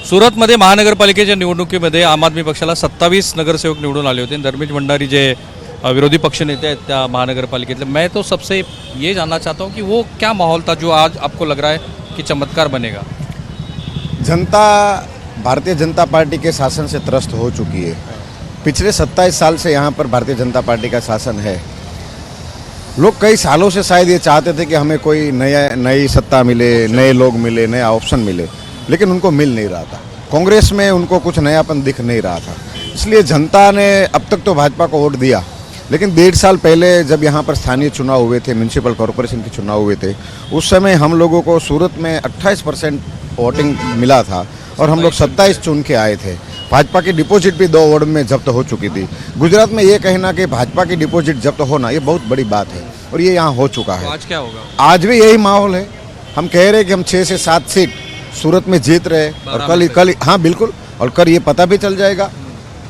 सुरतमध्ये महानगरपालिकेच्या निवडणुकीमध्ये आम आदमी पक्षाला 27 नगरसेवक निवडून आले होते। धर्मेश भंडारी जे विरोधी पक्ष नेते हैं त्या महानगरपालिकेतले, मैं तो सबसे ये जानना चाहता हूँ कि वो क्या माहौल था जो आज आपको लग रहा है कि चमत्कार बनेगा। जनता भारतीय जनता पार्टी के शासन से त्रस्त हो चुकी है। पिछले 27 साल से यहाँ पर भारतीय जनता पार्टी का शासन है। लोग कई सालों से शायद ये चाहते थे कि हमें कोई नई सत्ता मिले, नए लोग मिले, नया ऑप्शन मिले, लेकिन उनको मिल नहीं रहा था। कांग्रेस में उनको कुछ नयापन दिख नहीं रहा था, इसलिए जनता ने अब तक तो भाजपा को वोट दिया, लेकिन 1.5 साल पहले जब यहाँ पर स्थानीय चुनाव हुए थे, म्यूनसिपल कॉरपोरेशन के चुनाव हुए थे, उस समय हम लोगों को सूरत में 28% वोटिंग मिला था और हम लोग 27 चुन के आए थे। भाजपा की डिपॉजिट भी 2 वार्ड में जब्त हो चुकी थी। गुजरात में ये कहना कि भाजपा की डिपॉजिट जब्त होना ये बहुत बड़ी बात है और ये यहाँ हो चुका है। तो आज क्या होगा? आज भी यही माहौल है। हम कह रहे हैं कि हम 6 से 7 सीट सूरत में जीत रहे और कल हाँ बिल्कुल, और कल ये पता भी चल जाएगा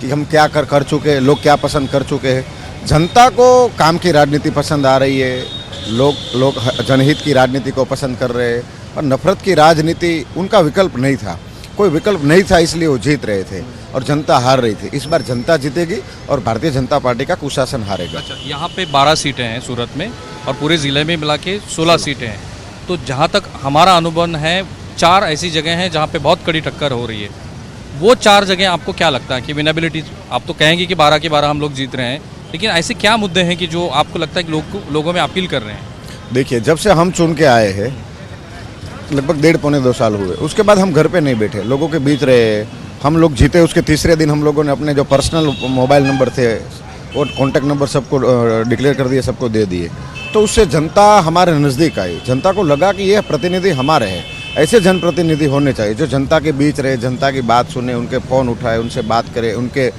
कि हम क्या कर चुके हैं, लोग क्या पसंद कर चुके हैं। जनता को काम की राजनीति पसंद आ रही है, लोग जनहित की राजनीति को पसंद कर रहे हैं और नफरत की राजनीति उनका विकल्प नहीं था, कोई विकल्प नहीं था, इसलिए वो जीत रहे थे और जनता हार रही थी। इस बार जनता जीतेगी और भारतीय जनता पार्टी का कुशासन हारेगा। अच्छा, यहाँ पे 12 सीटें हैं सूरत में और पूरे ज़िले में मिला के 16 सीटें हैं। तो जहाँ तक हमारा अनुभव है, 4 ऐसी जगह हैं जहाँ पे बहुत कड़ी टक्कर हो रही है। वो 4 जगह आपको क्या लगता है कि विनेबिलिटी, आप तो कहेंगे कि 12 के 12 हम लोग जीत रहे हैं, लेकिन ऐसे क्या मुद्दे हैं कि जो आपको लगता है कि लोगों में अपील कर रहे हैं? देखिए, जब से हम चुन के आए हैं लगभग 1.5-2 साल हुए, उसके बाद हम घर पे नहीं बैठे, लोगों के बीच रहे। हम लोग जीते उसके तीसरे दिन हम लोगों ने अपने जो पर्सनल मोबाइल नंबर थे और कॉन्टैक्ट नंबर सबको डिक्लेयर कर दिए, सबको दे दिए। तो उससे जनता हमारे नज़दीक आई। जनता को लगा कि यह प्रतिनिधि हमारे हैं। ऐसे जनप्रतिनिधि होने चाहिए जो जनता के बीच रहे, जनता की बात सुने, उनके फ़ोन उठाए, उनसे बात करे, उनके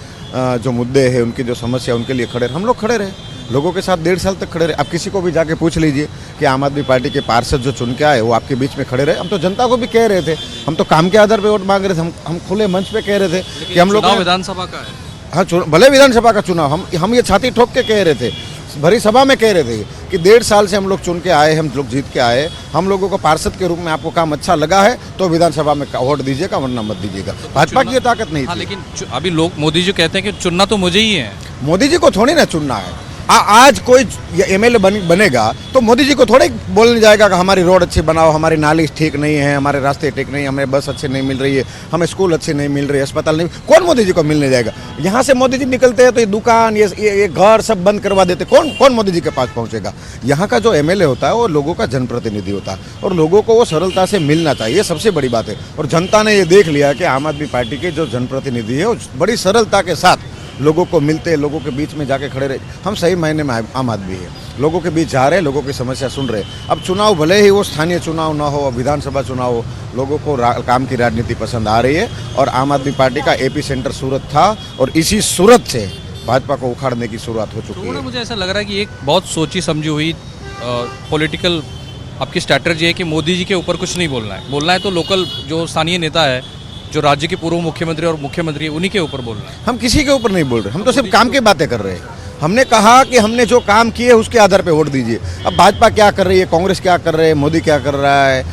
जो मुद्दे हैं, उनकी जो समस्या, उनके लिए खड़े। हम लोग खड़े रहे, लोगों के साथ 1.5 साल तक खड़े रहे। आप किसी को भी जाके पूछ लीजिए कि आम आदमी पार्टी के पार्षद जो चुन के आए वो आपके बीच में खड़े रहे। हम तो जनता को भी कह रहे थे, हम तो काम के आधार पर वोट मांग रहे थे, हम खुले मंच पे कह रहे थे कि हम लोग विधानसभा का है। हाँ, भले विधानसभा का चुनाव, हम ये छाती ठोक के कह रहे थे, भरी सभा में कह रहे थे कि 1.5 साल से हम लोग चुन के आए, हम लोग जीत के आए। हम लोगों को पार्षद के रूप में आपको काम अच्छा लगा है तो विधानसभा में वोट दीजिएगा, वरना मत दीजिएगा। भाजपा की ये ताकत नहीं थी। लेकिन अभी लोग, मोदी जी कहते हैं कि चुनना तो मुझे ही है। मोदी जी को थोड़ी ना चुनना है। आज कोई एमएलए बनेगा तो मोदी जी को थोड़े बोलने जाएगा कि हमारी रोड अच्छी बनाओ, हमारी नाली ठीक नहीं है, हमारे रास्ते ठीक नहीं, हमें बस अच्छी नहीं मिल रही है, हमें स्कूल अच्छे नहीं मिल रही है, अस्पताल नहीं। कौन मोदी जी को मिलने जाएगा? यहाँ से मोदी जी निकलते हैं तो ये दुकान, ये घर सब बंद करवा देते। कौन मोदी जी के पास पहुँचेगा? यहाँ का जो एमएलए होता है वो लोगों का जनप्रतिनिधि होता है और लोगों को वो सरलता से मिलना चाहिए, सबसे बड़ी बात है। और जनता ने ये देख लिया कि आम आदमी पार्टी के जो जनप्रतिनिधि है वो बड़ी सरलता के साथ लोगों को मिलते, लोगों के बीच में जाके खड़े रहे। हम सही मायने में आम आदमी है, लोगों के बीच जा रहे, लोगों की समस्या सुन रहे। अब चुनाव भले ही वो स्थानीय चुनाव ना हो, विधानसभा चुनाव हो, लोगों को काम की राजनीति पसंद आ रही है और आम आदमी पार्टी का एपी सेंटर सूरत था और इसी सूरत से भाजपा को उखाड़ने की शुरुआत हो चुकी है। मुझे ऐसा लग रहा है कि एक बहुत सोची समझी हुई पॉलिटिकल आपकी स्ट्रैटेजी है कि मोदी जी के ऊपर कुछ नहीं बोलना है तो लोकल जो स्थानीय नेता है, जो राज्य के पूर्व मुख्यमंत्री और मुख्यमंत्री, उन्हीं के ऊपर बोलना है। हम किसी के ऊपर नहीं बोल रहे, हम तो सिर्फ काम की बातें कर रहे हैं। हमने कहा कि हमने जो काम किए उसके आधार पे वोट दीजिए। अब भाजपा क्या कर रही है, कांग्रेस क्या कर रहे हैं, मोदी क्या कर रहा है,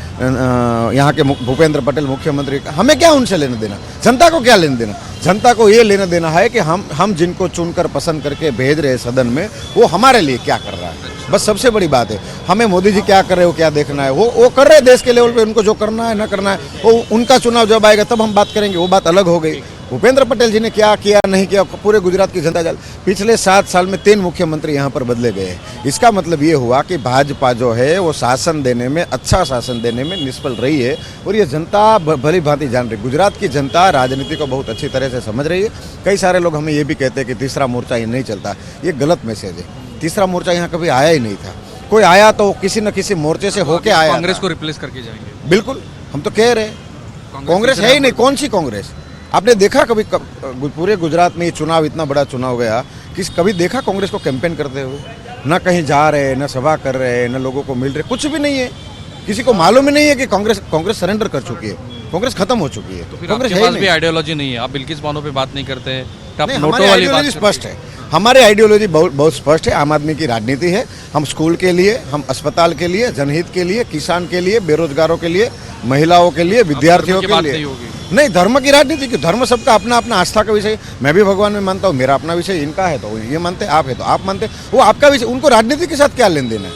यहाँ के भूपेंद्र पटेल मुख्यमंत्री, हमें क्या उनसे लेना देना? जनता को क्या लेना देना? जनता को ये लेना देना है कि हम जिनको चुनकर पसंद करके भेज रहे हैं सदन में, वो हमारे लिए क्या कर रहा है, बस सबसे बड़ी बात है। हमें मोदी जी क्या कर रहे हो क्या देखना है। वो कर रहे हैं देश के लेवल पे, उनको जो करना है ना करना है, वो उनका चुनाव जब आएगा तब हम बात करेंगे, वो बात अलग हो गई। भूपेंद्र पटेल जी ने क्या किया नहीं किया, पूरे गुजरात की जनता जान। पिछले 7 साल में 3 मुख्यमंत्री यहाँ पर बदले गए। इसका मतलब ये हुआ कि भाजपा जो है वो शासन देने में, अच्छा शासन देने में निष्फल रही है और ये जनता भली भांति जान रही। गुजरात की जनता राजनीति को बहुत अच्छी तरह से समझ रही है। कई सारे लोग हमें ये भी कहते हैं कि तीसरा मोर्चा ये नहीं चलता, ये गलत मैसेज है। तीसरा मोर्चा यहाँ कभी आया ही नहीं था। कोई आया तो किसी न किसी मोर्चे से होके आया। कांग्रेस को रिप्लेस करके जाएंगे? बिल्कुल, हम तो कह रहे हैं। कांग्रेस है ही नहीं, कौन सी कांग्रेस? आपने देखा कभी पूरे गुजरात में ये चुनाव, इतना बड़ा चुनाव गया, कभी देखा कांग्रेस को कैंपेन करते हुए? ना कहीं जा रहे, ना सभा कर रहे, ना लोगों को मिल रहे, कुछ भी नहीं है। किसी को मालूम ही नहीं है कि कांग्रेस सरेंडर कर चुकी है, कांग्रेस खत्म हो चुकी है। तो फिर आपके पास भी आइडियोलॉजी नहीं है, आप बिल्किस बानो पे बात नहीं करते, हमारी आइडियोलॉजी स्पष्ट है। हमारी आइडियोलॉजी बहुत बहुत स्पष्ट है। आम आदमी की राजनीति है। हम स्कूल के लिए, हम अस्पताल के लिए, जनहित के लिए, किसान के लिए, बेरोजगारों के लिए, महिलाओं के लिए, विद्यार्थियों की के बात लिए नहीं होगी। नहीं, धर्म की राजनीति क्यों? धर्म सबका अपना अपना आस्था का विषय है। मैं भी भगवान में मानता हूँ, मेरा अपना विषय, इनका है तो ये मानते, आप है तो आप मानते, वो आपका विषय। उनको राजनीति के साथ क्या लेन देन है?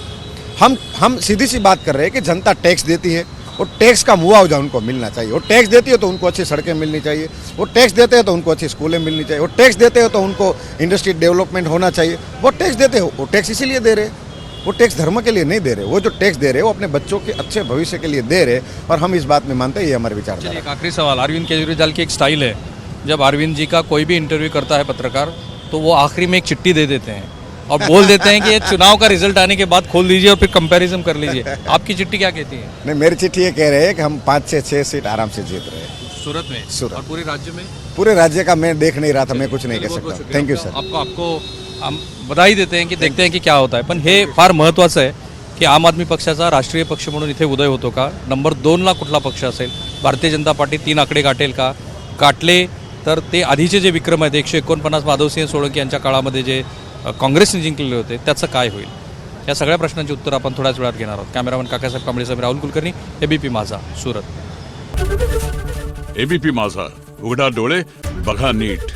हम सीधी सी बात कर रहे हैं कि जनता टैक्स देती है, वो टैक्स का मुआवजा उनको मिलना चाहिए। वो टैक्स देती है तो उनको अच्छी सड़कें मिलनी चाहिए, वो टैक्स देते हैं तो उनको अच्छी स्कूलें मिलनी चाहिए, वो टैक्स देते हैं तो उनको इंडस्ट्री डेवलपमेंट होना चाहिए। वो टैक्स देते हो, वो टैक्स इसीलिए दे रहे, वो टैक्स धर्म के लिए नहीं दे रहे। वो जो टैक्स दे रहे वो अपने बच्चों के अच्छे भविष्य के लिए दे रहे, और हम इस बात में मानते हैं, ये हमारे विचारधारा है। एक आखिरी सवाल, अरविंद केजरीवाल की एक स्टाइल है, जब अरविंद जी का कोई भी इंटरव्यू करता है पत्रकार, तो वो आखिरी में एक चिट्ठी दे देते हैं और बोल देते हैं कि ये चुनाव का रिजल्ट आने के बाद खोल दीजिए और फिर कंपैरिजन कर लीजिए। आपकी चिट्ठी क्या कहती है? नहीं, मेरी चिट्ठी ये कह रहे हैं कि हम 5 से 6 सीट आराम से जीत रहे हैं सूरत में, सूरत। और पूरे राज्य में? पूरे राज्य का मैं देख नहीं रहा था, मैं कुछ नाही कह सकता। Thank you sir. आपको हम बधाई देते हैं की देखते हैं की क्या होत आहे. पण हे फार महत्त्वाचं आहे की आम आदमी पक्षाचा राष्ट्रीय पक्ष म्हणून इथे उदय होतो का, नंबर 2ला कुठला पक्ष असेल, भारतीय जनता पार्टी 3 आकडे गाठेल का, गाठले तर ते आधीचे जे विक्रम आहेत 149 माधवसिंह सोळंकी यांच्या काळामध्ये जे काँग्रेसने जिंकलेले होते त्याचं काय होईल, या सगळ्या प्रश्नांची उत्तर आपण थोड्याच वेळात घेणार आहोत. कॅमेरामन काकासाहेब कांबळेसह मी राहुल कुलकर्णी, एबीपी माझा, सुरत. एबीपी माझा, उघडा डोळे बघा नीट.